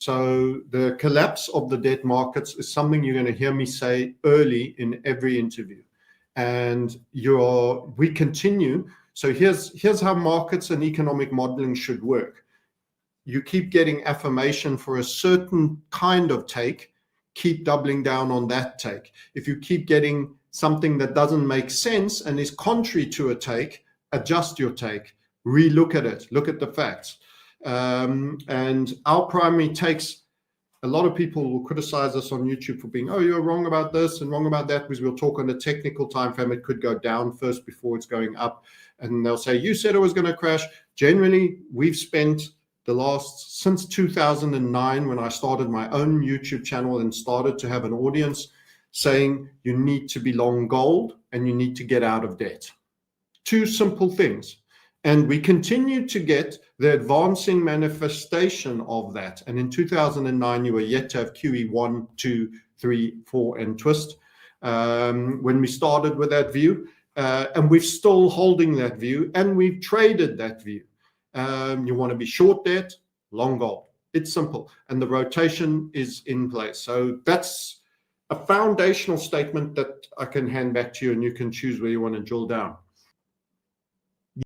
So the collapse of the debt markets is something you're going to hear me say early in every interview. And we continue. So here's how markets and economic modeling should work. You keep getting affirmation for a certain kind of take, keep doubling down on that take. If you keep getting something that doesn't make sense and is contrary to a take, adjust your take, re-look at it, look at the facts. And our primary takes, a lot of people will criticize us on YouTube for being, oh, you're wrong about this and wrong about that, because we'll talk on a technical time frame. It could go down first before it's going up. And they'll say, you said it was going to crash. Generally, we've spent since 2009, when I started my own YouTube channel and started to have an audience, saying you need to be long gold and you need to get out of debt. Two simple things. And we continue to get the advancing manifestation of that. And in 2009, you were yet to have QE1, 2, 3, 4, and twist when we started with that view. And we're still holding that view, and we've traded that view. You want to be short debt, long gold. It's simple. And the rotation is in place. So that's a foundational statement that I can hand back to you, and you can choose where you want to drill down.